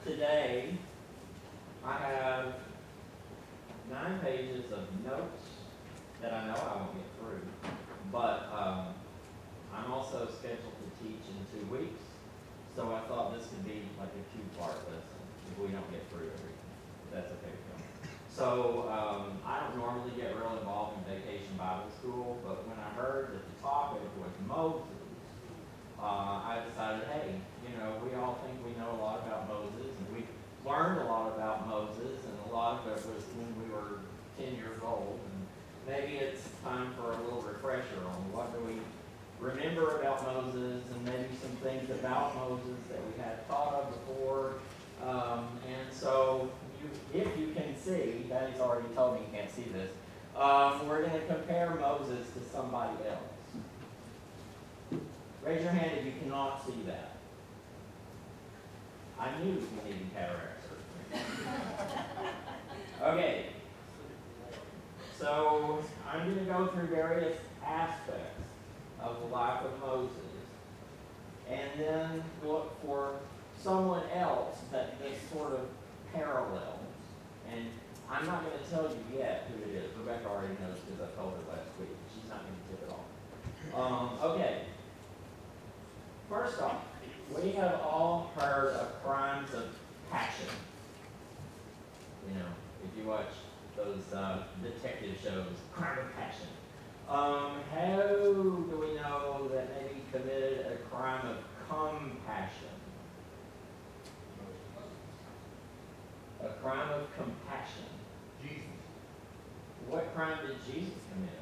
Today, I have 9 pages of notes that I know I won't get through, but I'm also scheduled to teach in 2 weeks, so I thought this could be like a 2-part lesson if we don't get through everything. If that's okay with you. So I don't normally get real involved in Vacation Bible School, but when I heard that the topic was Moses, I decided, hey, we all think we know a lot about Moses, and we learned a lot about Moses, and a lot of it was when we were 10 years old, and maybe it's time for a little refresher on what do we remember about Moses, and maybe some things about Moses that we had thought of before. And so, if you can see, Daddy's already told me you can't see this, we're going to compare Moses to somebody else. Raise your hand if you cannot see that. I knew you needed cataract surgery. Okay. So I'm going to go through various aspects of the life of Moses, and then look for someone else that this sort of parallels. And I'm not going to tell you yet who it is. Rebecca already knows because I told her last week. She's not going to tip it off. Okay. First off, we have all heard of crimes of passion. If you watch those detective shows, crime of passion. How do we know that maybe he committed a crime of compassion? A crime of compassion. Jesus. What crime did Jesus commit?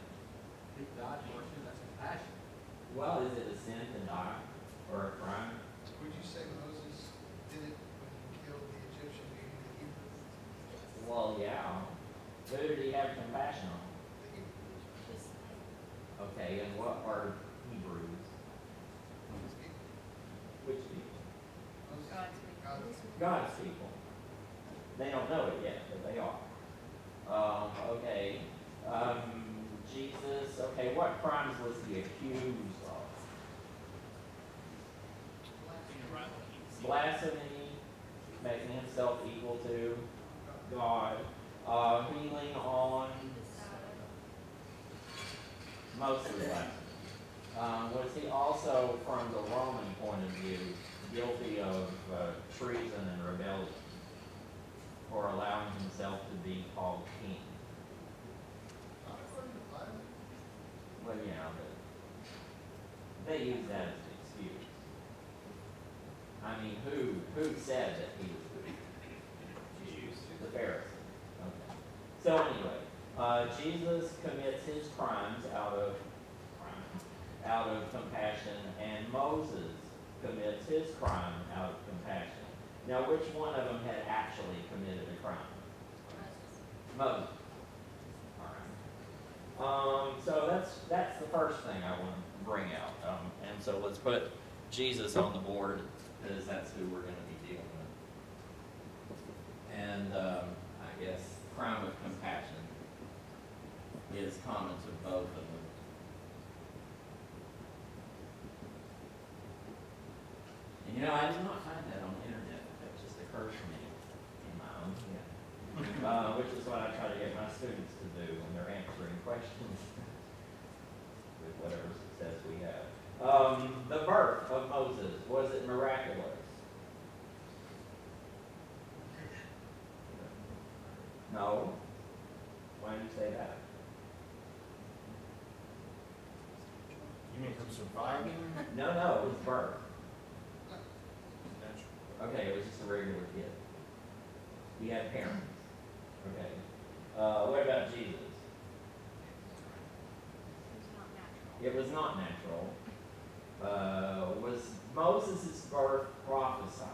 He died for us, that's compassion. Well, is it a sin to die or a crime? Would you say Moses did it when he killed the Egyptian and the Hebrew? Well, yeah. Who did he have compassion on? The Hebrews. Okay, and what are Hebrews? His people. Which people? Moses. God's people. God's people. They don't know it yet, but they are. Okay. Jesus, okay, what crimes was he accused of? Blasphemy, making himself equal to God, healing on mostly blasphemy. Was he also, from the Roman point of view, guilty of treason and rebellion, or allowing himself to be called king? Not according to the Bible. Well, yeah, but they use that as an excuse. I mean, who said that he was good? Jews. The Pharisees. Okay. So anyway, Jesus commits his crimes out of compassion, and Moses commits his crime out of compassion. Now, which one of them had actually committed a crime? Moses. All right. So that's the first thing I want to bring out. And so let's put Jesus on the board, because that's who we're going to be dealing with. And I guess crime of compassion is common to both of them. And I did not find that on the internet. That just occurred to me in my own head. Which is what I try to get my students to do when they're answering questions with whatever success we have. The birth of Moses, was it miraculous? No. Why do you say that? You mean from surviving? No, it was birth. Okay, it was just a regular kid. He had parents. Okay. What about Jesus? It was not natural. Was Moses' birth prophesied?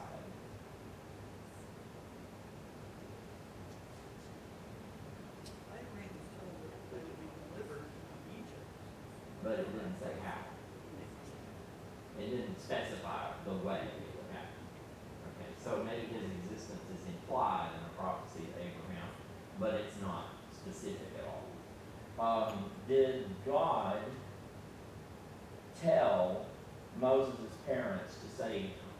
But it didn't say how. It didn't specify the way it would happen. Okay, so maybe his existence is implied in the prophecy of Abraham, but it's not specific at all. Did God tell Moses' parents to save him?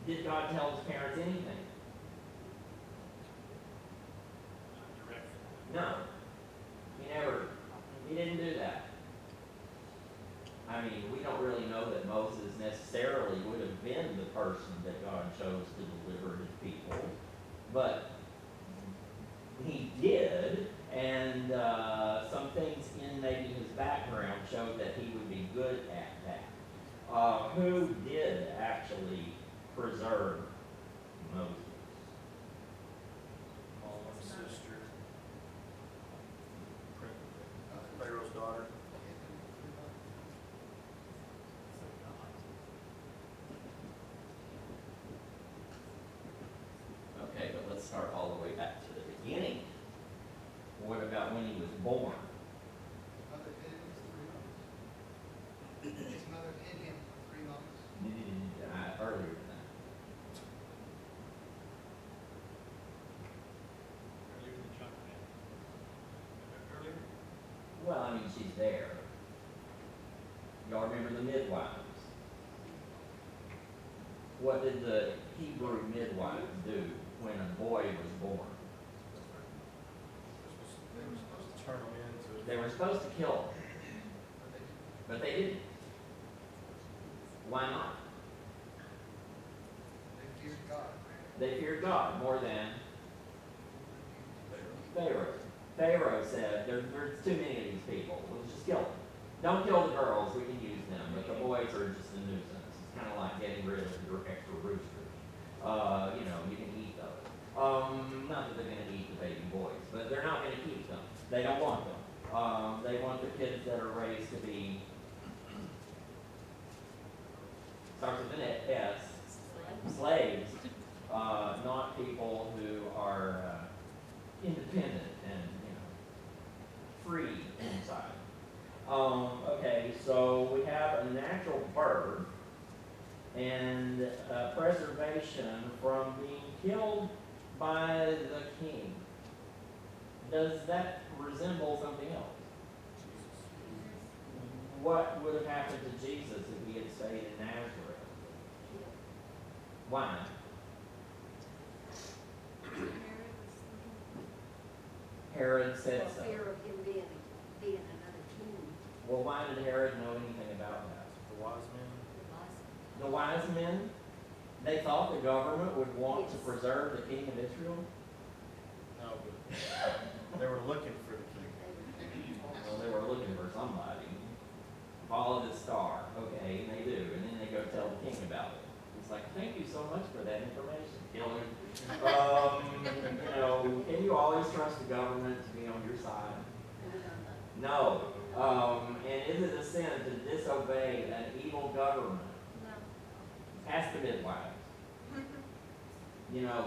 Did God tell his parents anything? No. He didn't do that. I mean, we don't really know that Moses necessarily would have been the person that God chose to deliver his people, but he did, and some things in maybe his background showed that he would be good at that. Who did actually preserve Moses? Mom, sister. Pharaoh's daughter. Okay, but let's start all the way back to the beginning. What about when he was born? Mother hid him for 3 months. His mother hid him for 3 months. Earlier than that. Earlier? Well, I mean, she's there. Y'all remember the midwives? What did the Hebrew midwives do when a boy was born? They were supposed to turn him into. They were supposed to kill him, But they but they didn't. Why not? feared God. They feared God more than Pharaoh. Pharaoh said, there's too many of these people. We'll just kill them. Don't kill the girls. We can use them. But the boys are just a nuisance. It's kind of like getting rid of your extra roosters. You can eat those. Not that they're going to eat the baby boys, but they're not going to keep them. They don't want them. They want the kids that are raised to be, starts with an S, slaves, not people who are independent and free inside. Okay, so we have a natural birth and preservation from being killed by the king. Does that resemble something else? What would have happened to Jesus if he had stayed in Nazareth? Why? Herod said so. Fear of him being another king. Well, why did Herod know anything about that? The wise men. The wise men, they thought the government would want to preserve the king of Israel. No, but they were looking for the king. Well, they were looking for somebody. Follow the star. Okay, and they do. And then they go tell the king about it. It's like, thank you so much for that information, killer. Can you always trust the government to be on your side? No. And is it a sin to disobey an evil government? Ask the midwives.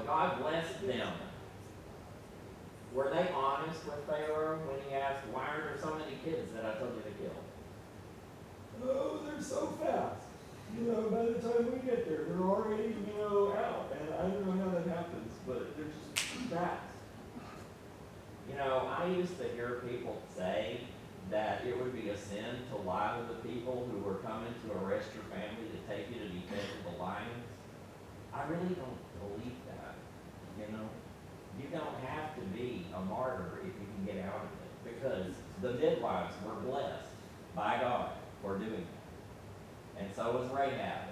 God blessed them. Were they honest with Pharaoh when he asked, why are there so many kids that I told you to kill? Oh, they're so fast. By the time we get there, they're already, out. And I don't know how that happens, but they're just too fast. I used to hear people say that it would be a sin to lie to the people who were coming to arrest your family to take you to be fed to the lions. I really don't believe that. You don't have to be a martyr if you can get out of it, because the midwives were blessed by God for doing that. And so was Rahab.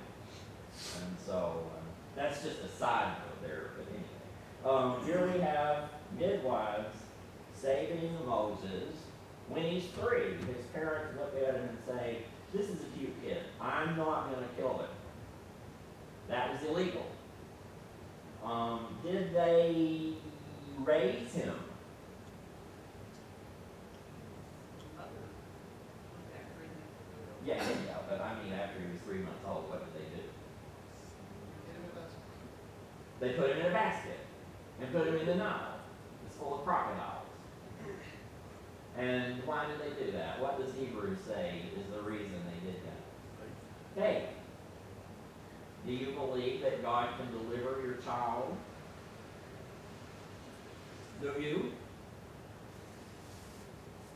And so that's just a side note there, but anyway. Here we have midwives saving Moses. When he's 3, his parents look at him and say, this is a cute kid. I'm not going to kill him. That was illegal. Did they raise him? Yeah, but I mean after he was 3 months old, what did they do? Hid him with us. They put him in a basket and put him in the Nile. It's full of crocodiles. And why did they do that? What does Hebrews say is the reason they did that? Hey, do you believe that God can deliver your child? Do you?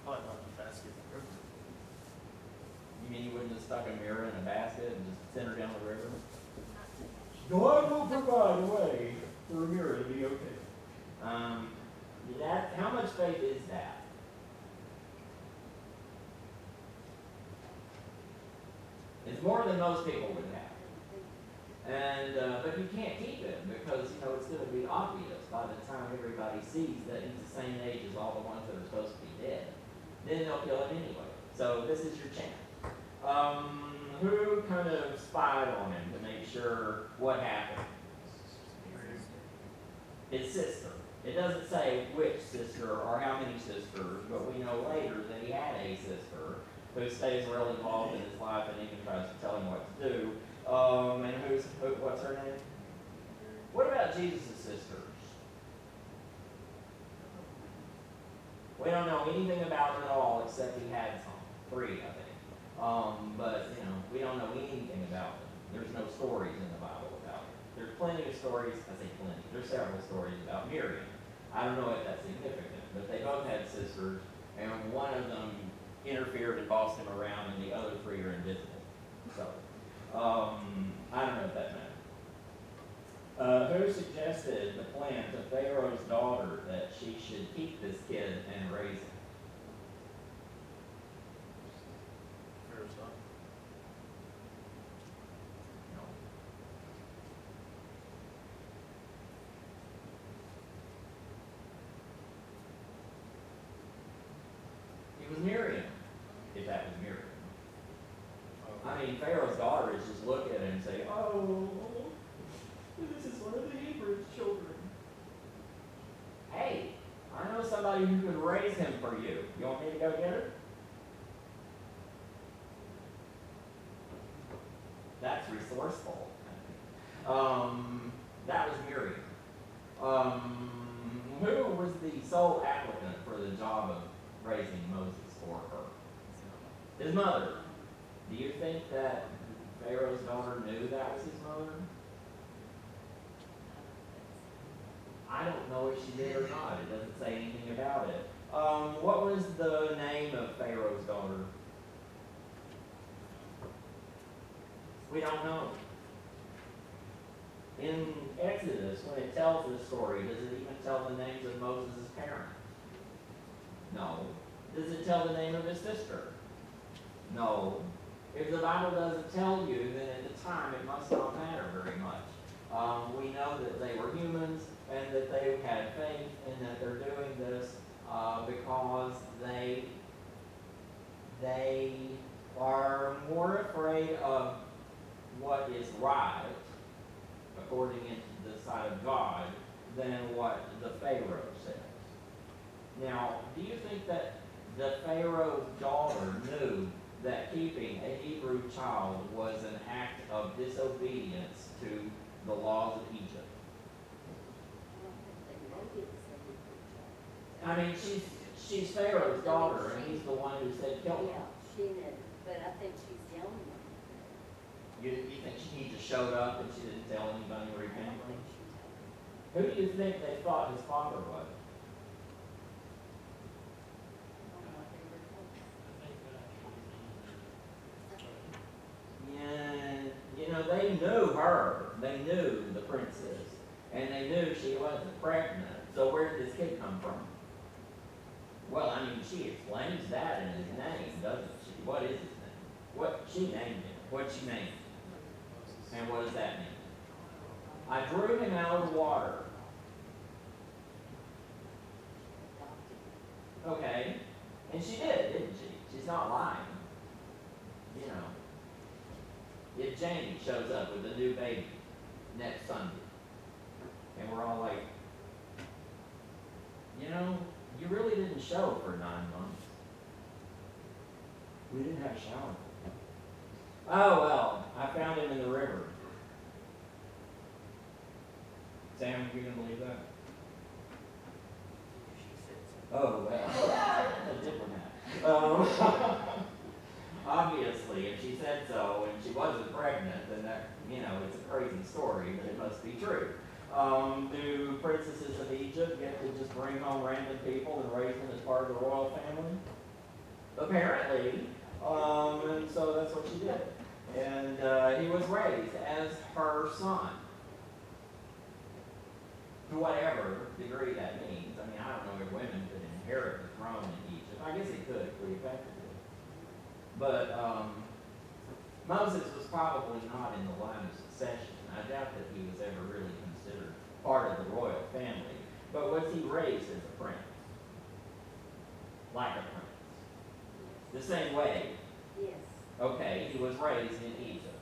Probably not in the basket. You mean you wouldn't have stuck a mirror in a basket and just sent her down the river? God will provide a way for Amira to be okay. How much faith is that? It's more than most people would have. And, but you can't keep him because, it's going to be obvious by the time everybody sees that he's the same age as all the ones that are supposed to be dead. Then they'll kill him anyway. So this is your chance. Who kind of spied on him to make sure what happened? His sister. It doesn't say which sister or how many sisters, but we know later that he had a sister who stays real involved in his life and even tries to tell him what to do. And what's her name? What about Jesus' sisters? We don't know anything about them at all except he had some. 3, I think. But we don't know anything about them. There's no stories in the Bible about them. There's plenty of stories, I say plenty, there's several stories about Miriam. I don't know if that's significant, but they both had sisters, and one of them interfered and bossed him around, and the other 3 are invisible. So, I don't know if that matters. Who suggested the plan to Pharaoh's daughter that she should keep this kid and raise him? Pharaoh's son. No. It was Miriam, if that was Miriam. I mean, Pharaoh's daughter is just look at him and say, oh, this is one of the Hebrew children. Hey, I know somebody who could raise him for you. You want me to go get her? That's resourceful. That was Miriam. Who was the sole applicant for the job of raising Moses for her? His mother. Do you think that Pharaoh's daughter knew that was his mother? I don't know if she did or not. It doesn't say anything about it. What was the name of Pharaoh's daughter? We don't know. In Exodus, when it tells this story, does it even tell the names of Moses' parents? No. Does it tell the name of his sister? No. If the Bible doesn't tell you, then at the time it must not matter very much. We know that they were humans and that they had faith and that they're doing this because they are more afraid of what is right, according to the side of God, than what the Pharaoh says. Now, do you think that the Pharaoh's daughter knew that keeping a Hebrew child was an act of disobedience to the laws of Egypt? I mean, she's Pharaoh's daughter, and he's the one who said kill her. Yeah, she knew, but I think she's the only one. You think she just showed up and she didn't tell anybody where he I came don't from? think she told me. Who do you think they thought his father was? I don't know what they were told. Yeah, they knew her. They knew the princess. And they knew she wasn't pregnant. So where did this kid come from? Well, I mean, she explains that in his name, doesn't she? What is his name? She named him. What'd she name him? And what does that mean? I drew him out of the water. Okay. And she did, didn't she? She's not lying. If Jamie shows up with a new baby next Sunday, and we're all like, you really didn't show for 9 months. We didn't have a shower. Oh, well, I found him in the river. Sam, you gonna believe that? Oh, well, a diplomat. Obviously, if she said so and she wasn't pregnant, then that, it's a crazy story, but it must be true. Do princesses of Egypt get to just bring home random people and raise them as part of the royal family? Apparently. And so that's what she did. And he was raised as her son. to whatever degree that means. I mean, I don't know if women could inherit the throne in Egypt. I guess they could, Cleopatra did. But Moses was probably not in the line of succession. I doubt that he was ever really considered part of the royal family. But was he raised as a prince? Like a prince? The same way. Yes. Okay, he was raised in Egypt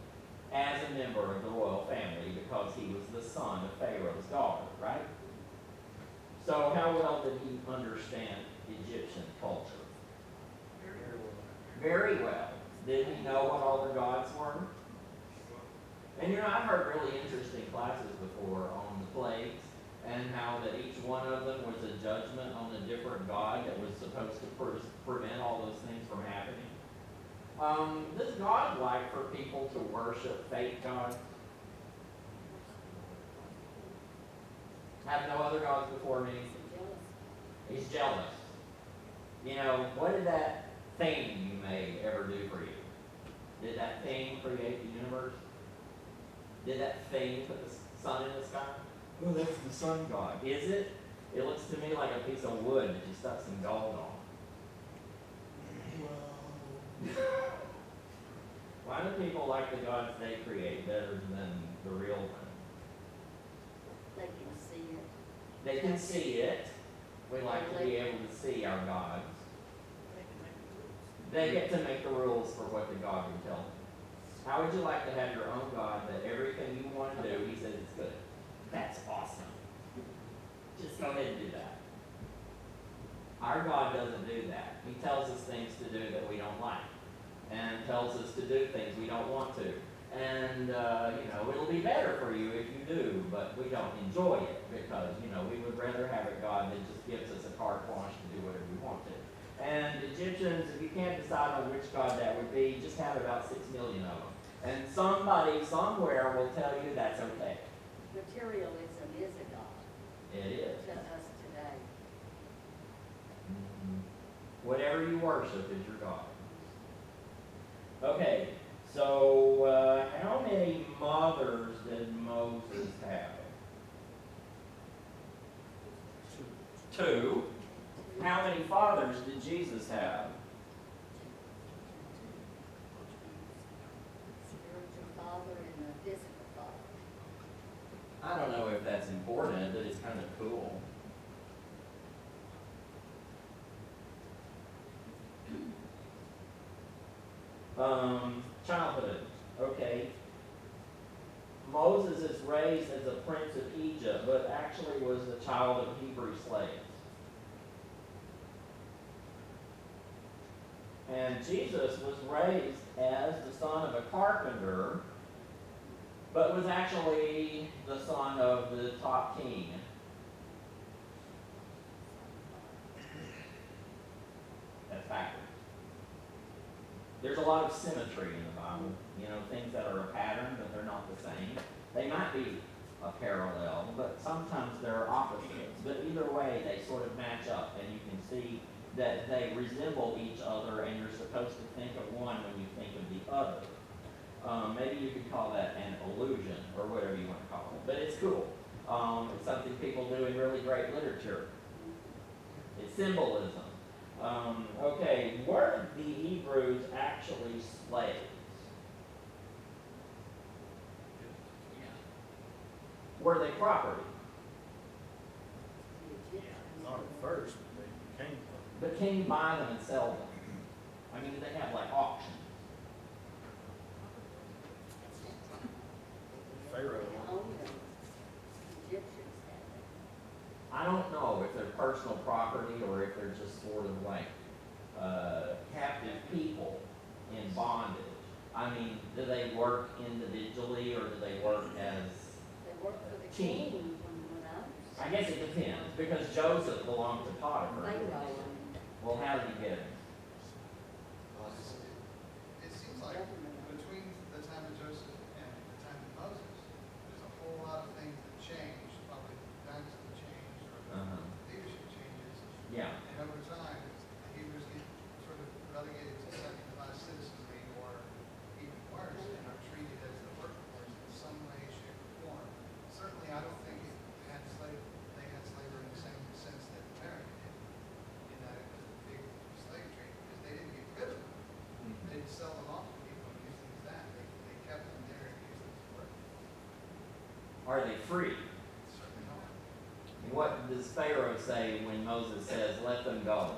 as a member of the royal family because he was the son of Pharaoh's daughter, right? So how well did he understand Egyptian culture? Very well. Did he know what all the gods were? And I've heard really interesting classes before on the plagues and how that each one of them was a judgment on a different god that was supposed to prevent all those things from happening. Does God like for people to worship fake gods? Have no other gods before me? He's jealous. What did that thing you made ever do for you? Did that thing create the universe? Did that thing put the sun in the sky? Oh, that's the sun god. Is it? It looks to me like a piece of wood that you stuck some gold on. Why do people like the gods they create better than the real one? They can see it. They can see it. We like to be able to see our gods. They get to make the rules for what the God would tell them. How would you like to have your own God that everything you want to do, he says it's good? That's awesome. Just go ahead and do that. Our God doesn't do that. He tells us things to do that we don't like, and tells us to do things we don't want to. And, it'll be better for you if you do, but we don't enjoy it because, we would rather have a God that just gives us a carte blanche to do whatever we want to. And Egyptians, if you can't decide on which God that would be, just have about 6 million of them. And somebody somewhere will tell you that's okay. Materialism is a god It is. to us today. Whatever you worship is your God. Okay, so how many mothers did Moses have? 2. How many fathers did Jesus have? Spiritual father and a physical father. I don't know if that's important, but it's kind of cool. Childhood. Okay. Moses is raised as a prince of Egypt, but actually was the child of Hebrew slaves. And Jesus was raised as the son of a carpenter, but was actually the son of the top king. That's backwards. There's a lot of symmetry in the Bible. Things that are a pattern, but they're not the same. They might be a parallel, but sometimes they're opposites. But either way, they sort of match up, and you can see that they resemble each other, and you're supposed to think of one when you think of the other. Maybe you could call that an illusion, or whatever you want to call it. But it's cool. It's something people do in really great literature. It's symbolism. Okay, were the Hebrews actually slaves? Were they property? The Egyptians. Not at first, but they became. But can you buy them and sell them? I mean, do they have like auctions? Pharaoh. They owned them. Egyptians had them. I don't know if they're personal property or if they're just sort of like captive people in bondage. I mean, do they work individually or do they work as They worked for the King. king when I was. I guess it depends, because Joseph belonged to Potiphar. Pharaoh. Well, how did he get him? It seems like between the time of Joseph and the time of Moses, there's a whole lot of things that changed, probably dynasty changed or leadership changes. Yeah. And over time, the Hebrews get sort of relegated to second-class citizenry or even worse, and are treated as the workforce in some way, shape, or form. Certainly, I don't think it had slave Are they free? Certainly not. And what does Pharaoh say when Moses says, let them go?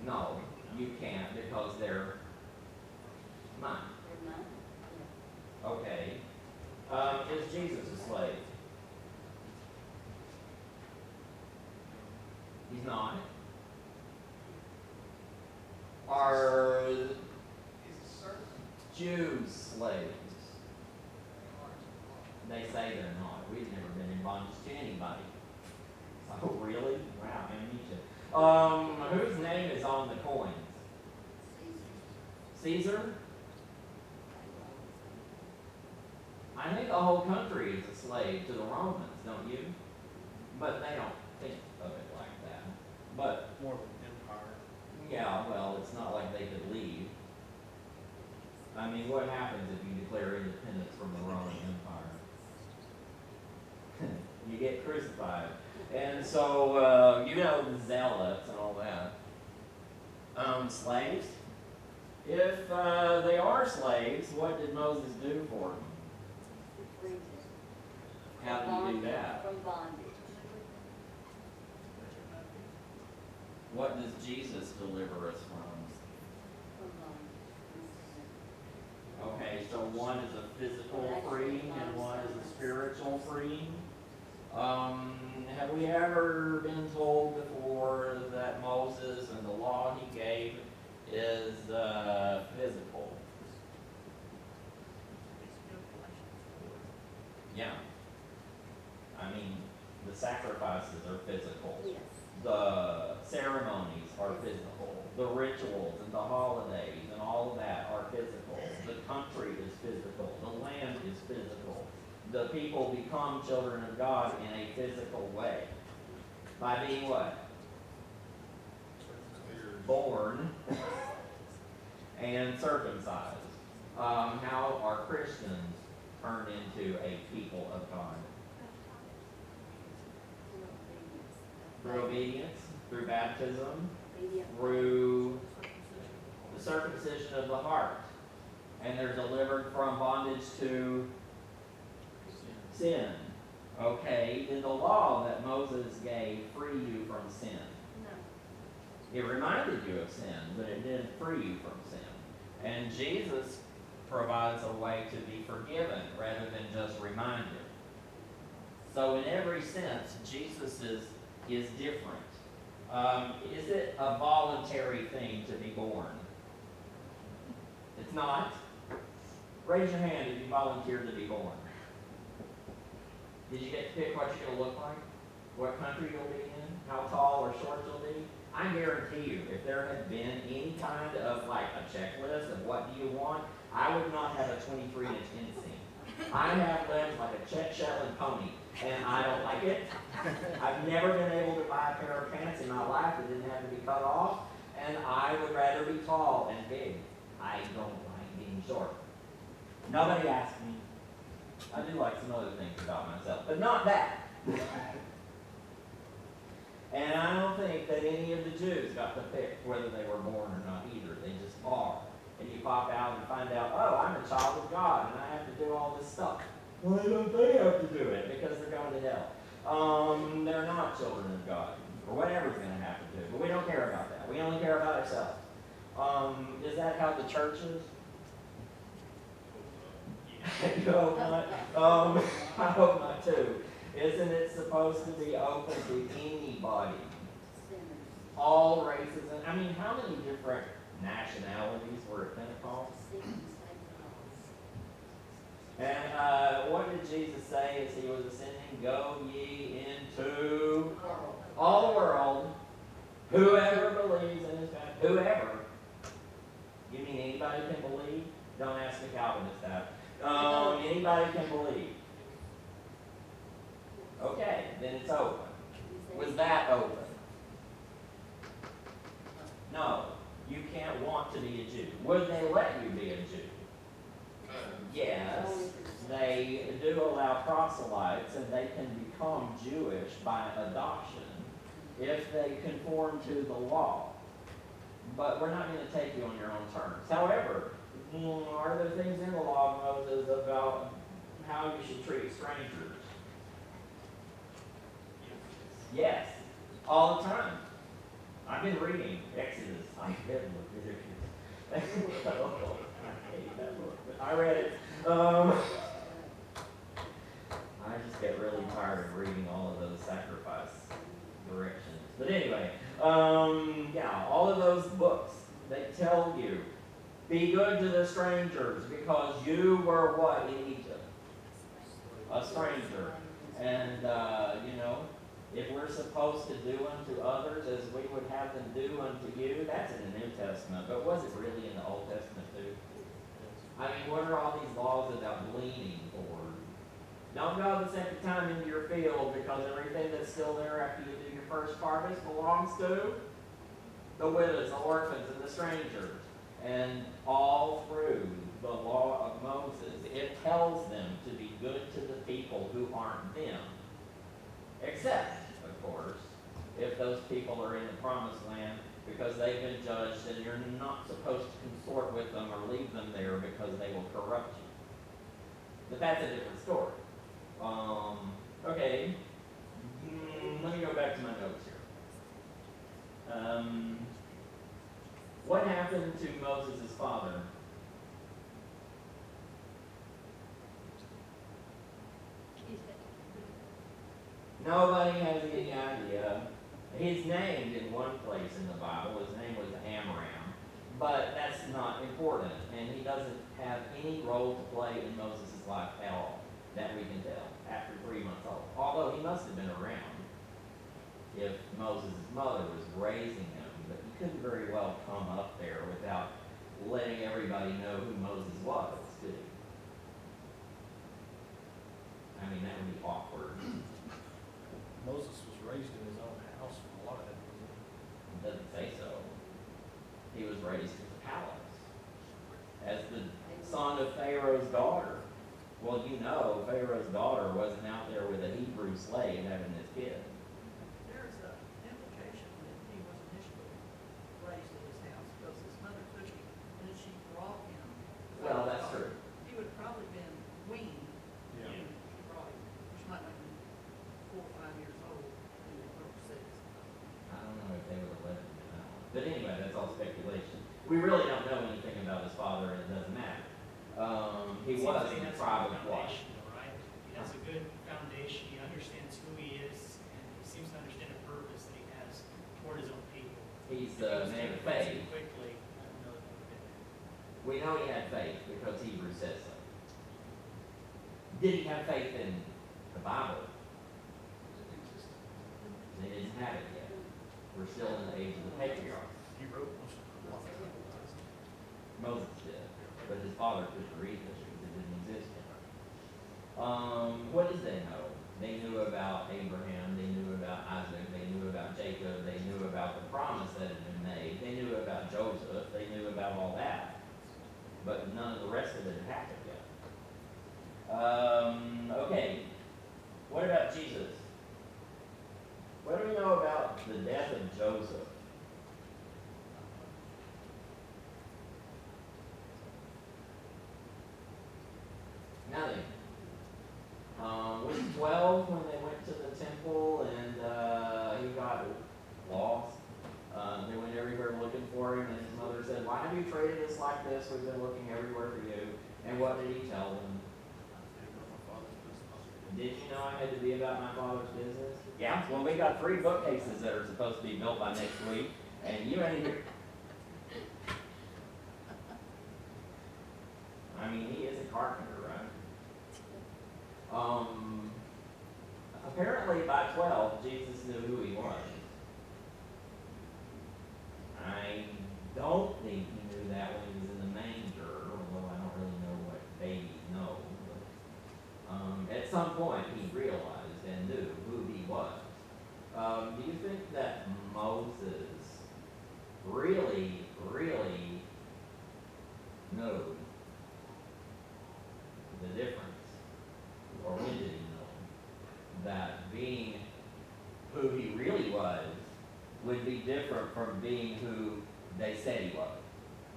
No, you can't because they're mine. They're none. Okay. Is Jesus a slave? He's not. Are He's a servant. Jews slaves? They are to the law. They say they're not. We've never been in bondage to anybody. Oh, really? Wow, amnesia. Whose name is on the coins? Caesar? I think the whole country is a slave to the Romans, don't you? But they don't think of it like that. But, More of an empire. yeah, well, it's not like they could leave. I mean, what happens if you declare independence from the Roman Empire? You get crucified. And so, you know, the zealots and all that. Slaves? If they are slaves, what did Moses do for them? Freedom. How do you do that? From bondage. What does Jesus deliver us from? From bondage. Okay, so one is a physical freeing and one is a spiritual freeing. Have we ever been told before that Moses and the law he gave is physical? Yeah. I mean, the sacrifices are physical. Yes. The ceremonies are physical. The rituals and the holidays and all of that are physical. The country is physical. The land is physical. The people become children of God in a physical way. By being what? Born and circumcised. How are Christians turned into a people of God? Through obedience, through baptism, through the circumcision of the heart. And they're delivered from bondage to sin. Okay, did the law that Moses gave free you from sin? No. It reminded you of sin, but it didn't free you from sin. And Jesus provides a way to be forgiven rather than just reminded. So in every sense, Jesus is different. Is it a voluntary thing to be born? It's not. Raise your hand if you volunteered to be born. Did you get to pick what you're going to look like? What country you'll be in? How tall or short you'll be? I guarantee you, if there had been any kind of like a checklist of what do you want, I would not have a 23-inch inseam. I have limbs like a Czech Shetland pony, and I don't like it. I've never been able to buy a pair of pants in my life that didn't have to be cut off, and I would rather be tall and big. I don't like being short. Nobody asked me. I do like some other things about myself, but not that. And I don't think that any of the Jews got to pick whether they were born or not either. They just are. And you pop out and find out, oh, I'm a child of God, and I have to do all this stuff. Why don't they have to do it? Because they're going to hell. They're not children of God, or whatever's going to happen to them. But we don't care about that. We only care about ourselves. Is that how the church is? You hope not. I hope not too. Isn't it supposed to be open to anybody? Sinners. All races, and I mean, how many different nationalities were at Pentecost? And what did Jesus say as he was ascending? Go ye into all the world. Whoever believes in his God. Whoever. You mean anybody can believe? Don't ask the Calvinist that. Anybody can believe. Okay, then it's open. Was that open? No. You can't want to be a Jew. Would they let you be a Jew? Yes. They do allow proselytes, and they can become Jewish by adoption if they conform to the law. But we're not going to take you on your own terms. However, are there things in the law of Moses about how you should treat strangers? Yes, all the time. I've been reading Exodus. I read Leviticus. I hate that book, but I read it. I just get really tired of reading all of those sacrifice directions. But anyway, yeah, all of those books, they tell you, be good to the strangers because you were what in Egypt? A stranger. And, if we're supposed to do unto others as we would have them do unto you, that's in the New Testament. But was it really in the Old Testament too? I mean, what are all these laws about gleaning for? Don't go the second time into your field because everything that's still there after you do your first harvest belongs to the widows, the orphans, and the strangers. And all through the law of Moses, it tells them to be good to the people who aren't them. Except, of course, if those people are in the promised land because they've been judged and you're not supposed to consort with them or leave them there because they will corrupt you. But that's a different story. Okay. Let me go back to my notes here. What happened to Moses' father? Nobody has any idea. He's named in one place in the Bible. His name was Amram. But that's not important. And he doesn't have any role to play in Moses' life at all, that we can tell, after 3 months old. Although he must have been around if Moses' mother was raising him. But he couldn't very well come up there without letting everybody know who Moses was, did he? I mean, that would be awkward. Moses was raised in his own house for a lot of it. It doesn't say so. He was raised in the palace as the son of Pharaoh's daughter. Well, Pharaoh's daughter wasn't out there with a Hebrew slave having this kid. There's an implication that he was initially raised in his house because his mother took him and then she brought him. Well, that's true. He would have probably been weaned Yeah. when she brought him, which might have been 4 or 5 years old, maybe 5 or 6. I don't know if they would have let him do that one. But anyway, that's all speculation. We really don't know anything about his father, and it doesn't matter. He Seems was like in the that's a tribe good of what? foundation, though, right? He has a good foundation. He understands who he is, and he seems to understand the purpose that he has toward his own people. He's If he a was man taken of faith. quickly, I don't know that they would have been there. We know he had faith because Hebrews says so. Did he have faith in the Bible? They didn't have it yet. We're still in the age of the patriarchs. He wrote most of the law. Moses did, but his father couldn't read it because it didn't exist yet. What did they know? They knew about Abraham, they knew about Isaac, they knew about Jacob, they knew about the promise that had been made, they knew about Joseph, they knew about all that. But none of the rest of it had happened yet. Okay, what about Jesus? What do we know about the death of Joseph? Nothing. Was he 12 when they went to the temple and he got lost? They went everywhere looking for him, and his mother said, "Why have you treated us like this? We've been looking everywhere for you." And what did he tell them? Did you know I had to be about my father's business? Yeah, well, we got 3 bookcases that are supposed to be built by next week, and you ain't here. I mean, he is a carpenter, right? Apparently by 12, Jesus knew who he was. I don't think he knew that when he was in the manger, although I don't really know what babies know. But, at some point, he realized and knew who he was. Do you think that Moses really knew the difference? Or when did he know that being who he really was would be different from being who they said he was,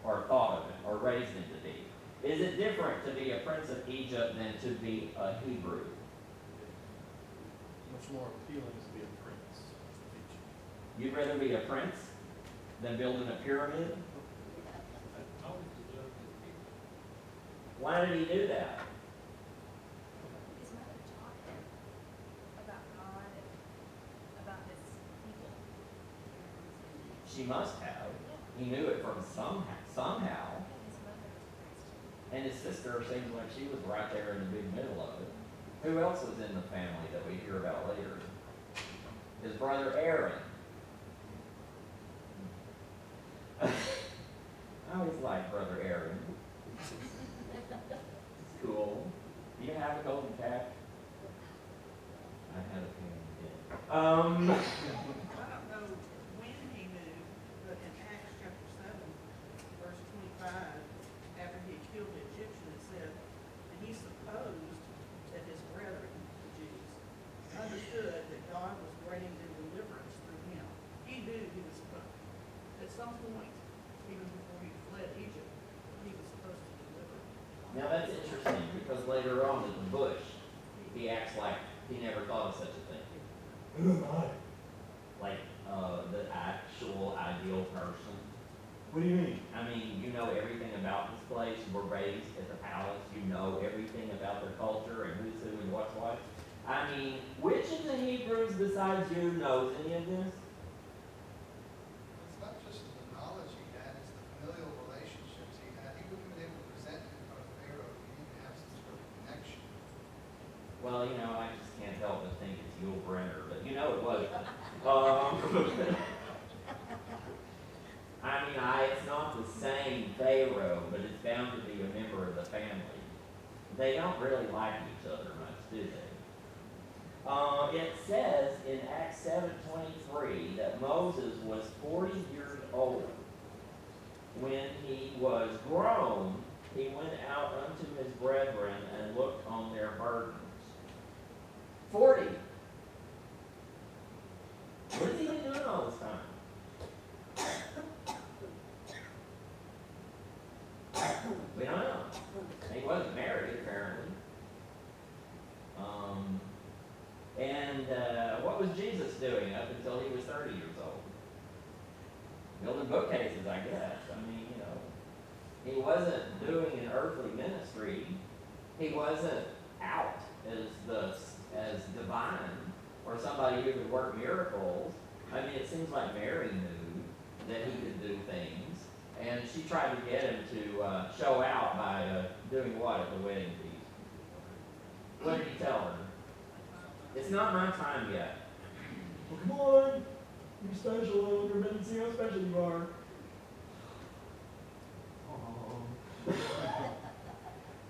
or thought of him, or raised him to be? Is it different to be a prince of Egypt than to be a Hebrew? Much more appealing to be a prince. You'd rather be a prince than building a pyramid? Why did he do that? His mother taught him about God and about his people. She must have. He knew it from somehow. His mother was a priest. And his sister seems like she was right there in the big middle of it. Who else was in the family that we hear about later? His brother Aaron. I always liked brother Aaron. It's cool. Do you have a golden calf? I had a feeling you did. I don't know when he moved, but in Acts chapter 7, verse 25, after he had killed the Egyptian, it said, and he supposed that his brethren, the Jews, understood that God was granting them deliverance through him. He knew he was supposed, at some point, even before he fled Egypt, he was supposed to deliver. Now that's interesting because later on in the bush, he acts like he never thought of such a thing. Who am I? Like the actual ideal person. What do you mean? I mean, you know everything about this place. You were raised at the palace. You know everything about their culture and who's who and what's what. I mean, which of the Hebrews besides you knows any of this? It's not just the knowledge he had, it's the familial relationships he had. He wouldn't have been able to present in front of Pharaoh if he didn't have some sort of connection. Well, you know, I just can't help but think it's Yul Brynner, but you know it wasn't. I mean, it's not the same Pharaoh, but it's bound to be a member of the family. They don't really like each other much, do they? It says in Acts 7:23 that Moses was 40 years old. When he was grown, he went out unto his brethren and looked on their burdens. 40. What has he been doing all this time? We don't know. He wasn't married, apparently. What was Jesus doing up until he was 30 years old? Building bookcases, I guess. I mean, you know. He wasn't doing an earthly ministry. He wasn't out as divine or somebody who could work miracles. I mean, it seems like Mary knew that he could do things, and she tried to get him to show out by doing what at the wedding feast? What did he tell her? It's not my time yet. Well, come on, you're special. You're meant to see how special you are.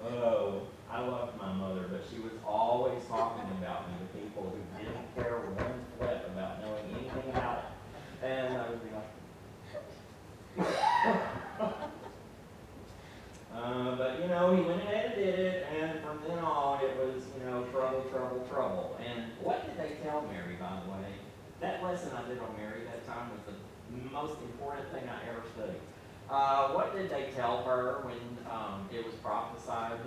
Oh, I loved my mother, but she was always talking about me to people who didn't care one flip about knowing anything about it. And I would be like, but you know, he went ahead and did it, and from then on it was, you know, trouble, trouble, trouble. And what did they tell Mary, by the way? That lesson I did on Mary that time was the most important thing I ever studied. What did they tell her when it was prophesied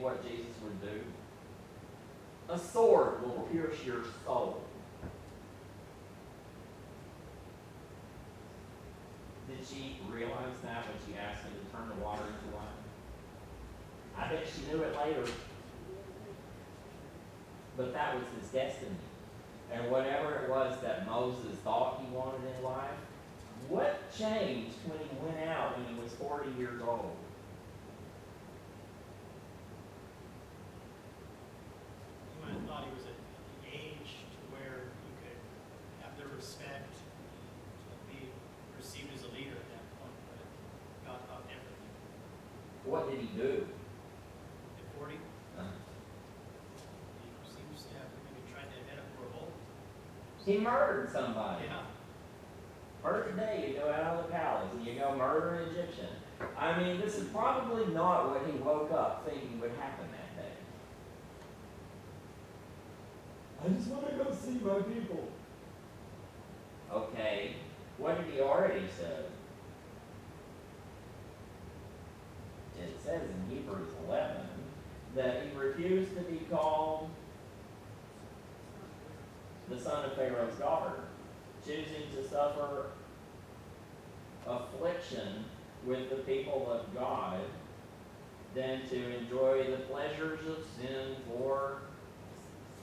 what Jesus would do? A sword will pierce your soul. Did she realize that when she asked him to turn the water into wine? I bet she knew it later. But that was his destiny. And whatever it was that Moses thought he wanted in life, what changed when he went out when he was 40 years old? You might have thought he was at the age to where he could have their respect, be perceived as a leader at that point, but God thought differently. What did he do? At 40, he seems to have maybe tried to head up for a bolt. He murdered somebody. Yeah. First day you go out of the palace and you go murder an Egyptian. I mean, this is probably not what he woke up thinking would happen that day. I just want to go see my people. Okay, what did he already say? It says in Hebrews Hebrews 11, that he refused to be called the son of Pharaoh's daughter, choosing to suffer affliction with the people of God than to enjoy the pleasures of sin for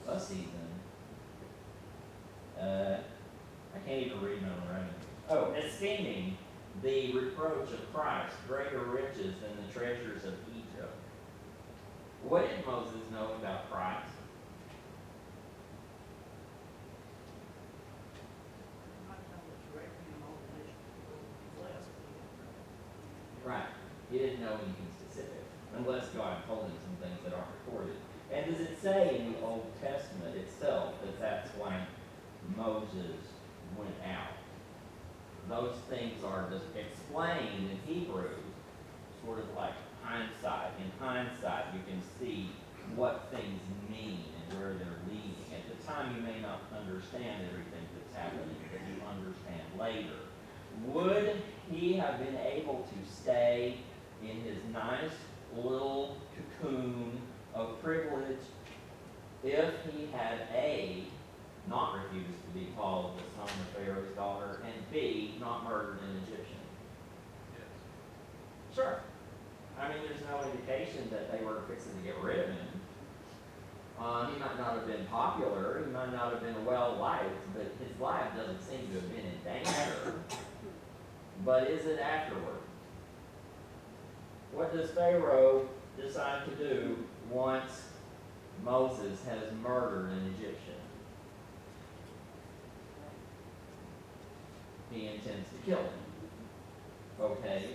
a season. I can't even read my own writing. Oh, esteeming the reproach of Christ greater riches than the treasures of Egypt. What did Moses know about Christ? Not how much directly in all the nations were blessed. Right. He didn't know anything specific, unless God told him some things that aren't recorded. And does it say in the Old Testament itself that that's why Moses went out? Those things are just explained in Hebrew, sort of like hindsight. In hindsight, you can see what things mean and where they're leading. At the time, you may not understand everything that's happening, but you understand later. Would he have been able to stay in his nice little cocoon of privilege if he had A, not refused to be called the son of Pharaoh's daughter, and B, not murdered an Egyptian? Yes. Sure. I mean, there's no indication that they were fixing to get rid of him. He might not have been popular, he might not have been well-liked, but his life doesn't seem to have been in danger. But is it afterward? What does Pharaoh decide to do once Moses has murdered an Egyptian? He intends to kill him. Okay.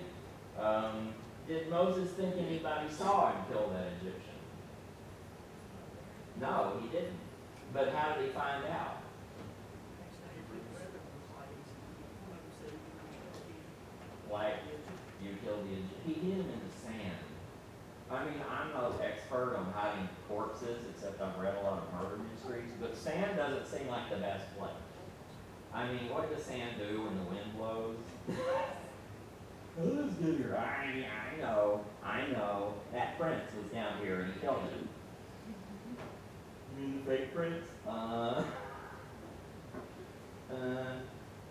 Did Moses think anybody saw him kill that Egyptian? No, he didn't. But how did he find out? Like, you killed the Egyptian. He hid him in the sand. I mean, I'm no expert on hiding corpses, except I've read a lot of murder mysteries, but sand doesn't seem like the best place. I mean, what does sand do when the wind blows? Oh, it's good here. I know. That prince was down here and he killed him. You mean the fake prince?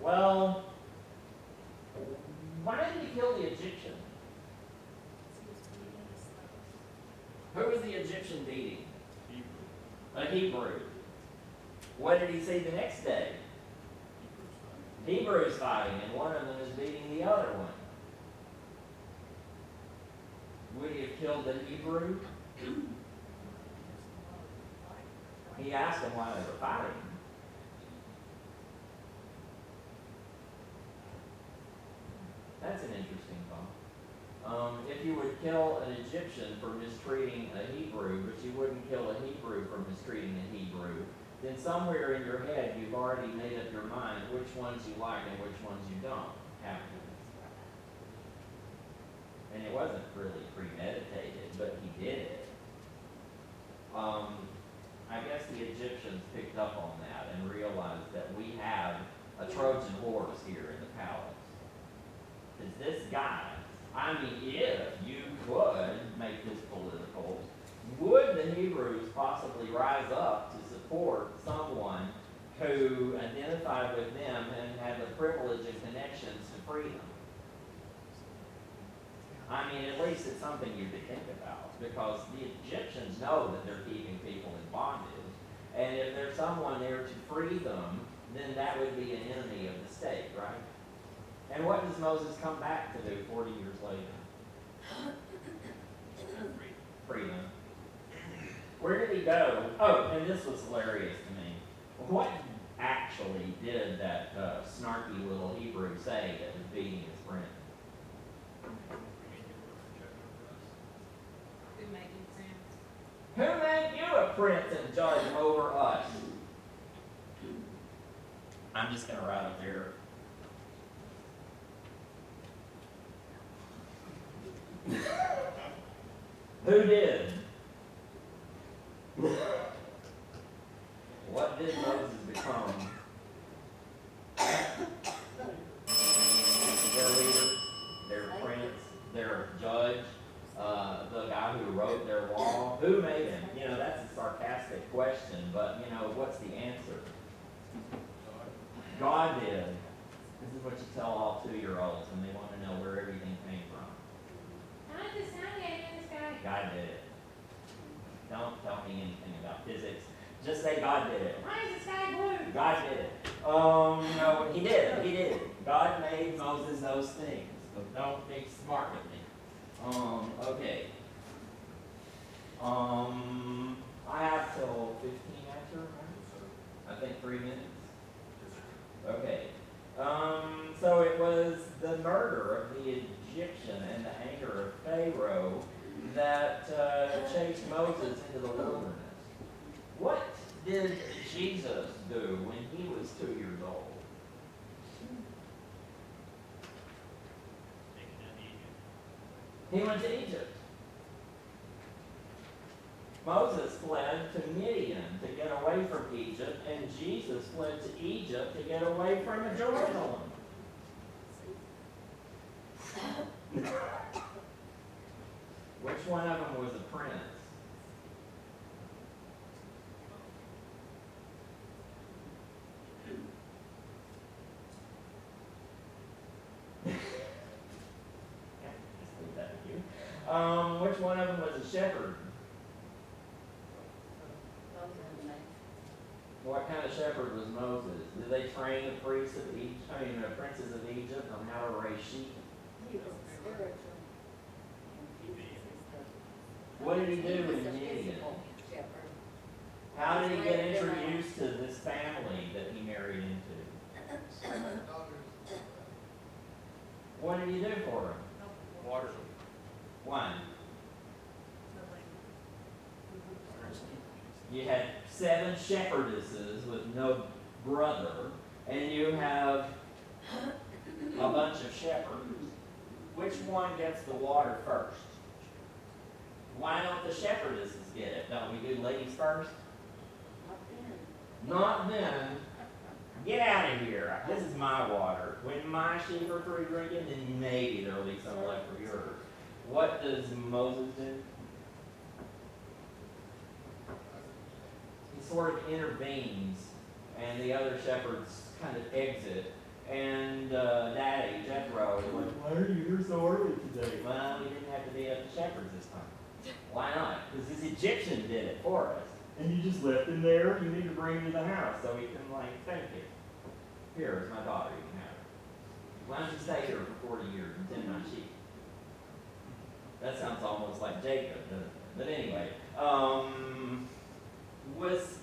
Well, why did he kill the Egyptian? Who was the Egyptian beating? A Hebrew. What did he see the next day? Hebrews fighting, and one of them is beating the other one. Would he have killed the Hebrew? He asked them why they were fighting. That's an interesting thought. If you would kill an Egyptian for mistreating a Hebrew, but you wouldn't kill a Hebrew for mistreating a Hebrew, then somewhere in your head you've already made up your mind which ones you like and which ones you don't have to. And it wasn't really premeditated, but he did it. I guess the Egyptians picked up on that and realized that we have a Trojan horse here in the palace. Is this guy, I mean, if you could make this political, would the Hebrews possibly rise up to support someone who identified with them and had the privilege and connections to freedom? I mean, at least it's something you could think about, because the Egyptians know that they're keeping people in bondage, and if there's someone there to free them, then that would be an enemy of the state, right? And what does Moses come back to do 40 years later? Free them. Where did he go? Oh, and this was hilarious to me. What actually did that snarky little Hebrew say that was beating his friend? Who made you a prince and judge over us? I'm just going to write up there. Who did? What did Moses become? Their leader, their prince, their judge, the guy who made him? You know, that's a sarcastic question, but you know, what's the answer? God did. This is what you tell all 2-year-olds when they want to know where everything came from. How did the sun get in the sky? God did it. Don't tell me anything about physics. Just say God did it. Why is the sky blue? God did it. No, he did. He did. God made Moses those things. So don't be smart with me. Okay. I have till 15 after, right? I think 3 minutes. Okay. So it was the murder of the Egyptian and the anger of Pharaoh that chased Moses into the wilderness. What did Jesus do when he was 2 years old? He went to Egypt. Moses fled to Midian to get away from Egypt, and Jesus fled to Egypt to get away from Jerusalem. Which one of them was a prince? Just leave that with you. Which one of them was a shepherd? What kind of shepherd was Moses? Did they train the priests of Egypt, the princes of Egypt on how to raise sheep? He was spiritual. What did he do in Midian? How did he get introduced to this family that he married into? What did he do for him? Water. One, you had 7 shepherdesses with no brother, and you have a bunch of shepherds. Which one gets the water first? Why don't the shepherdesses get it? Don't we do ladies first? Not then. Get out of here. This is my water. When my sheep are through drinking, then maybe there'll be some left for yours. What does Moses do? He sort of intervenes, and the other shepherds kind of exit. And Daddy, Jethro, is like, why are you here so early today? Well, we didn't have to be at the shepherds this time. Why not? Because this Egyptian did it for us. And you just left him there. You need to bring him to the house so he can, thank you. Here is my daughter. You can have her. Why don't you stay here for 40 years and tend my sheep? That sounds almost like Jacob, doesn't it? But anyway, was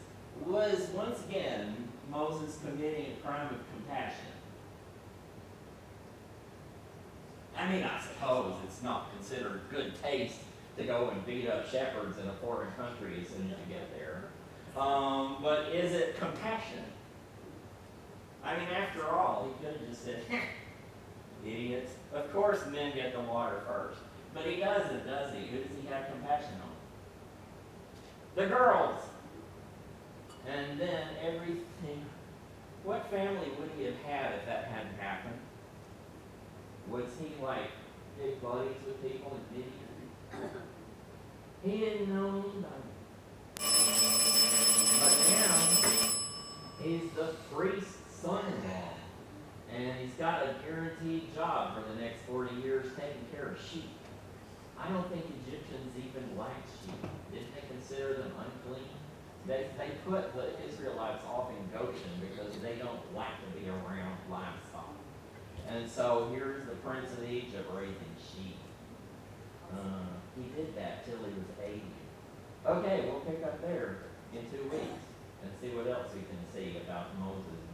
once again Moses committing a crime of compassion? I mean, I suppose it's not considered good taste to go and beat up shepherds in a foreign country as soon as you get there. But is it compassion? I mean, after all, he could have just said, idiots. Of course men get the water first. But he doesn't, does he? Who does he have compassion on? The girls. And then everything. What family would he have had if that hadn't happened? Was he big buddies with people in Midian? He didn't know anybody. But now, he's the priest's son-in-law. And he's got a guaranteed job for the next 40 years taking care of sheep. I don't think Egyptians even liked sheep. Didn't they consider them unclean? They put the Israelites off in Goshen because they don't like to be around livestock. And so here's the prince of Egypt raising sheep. He did that till he was 80. Okay, we'll pick up there in 2 weeks and see what else we can see about Moses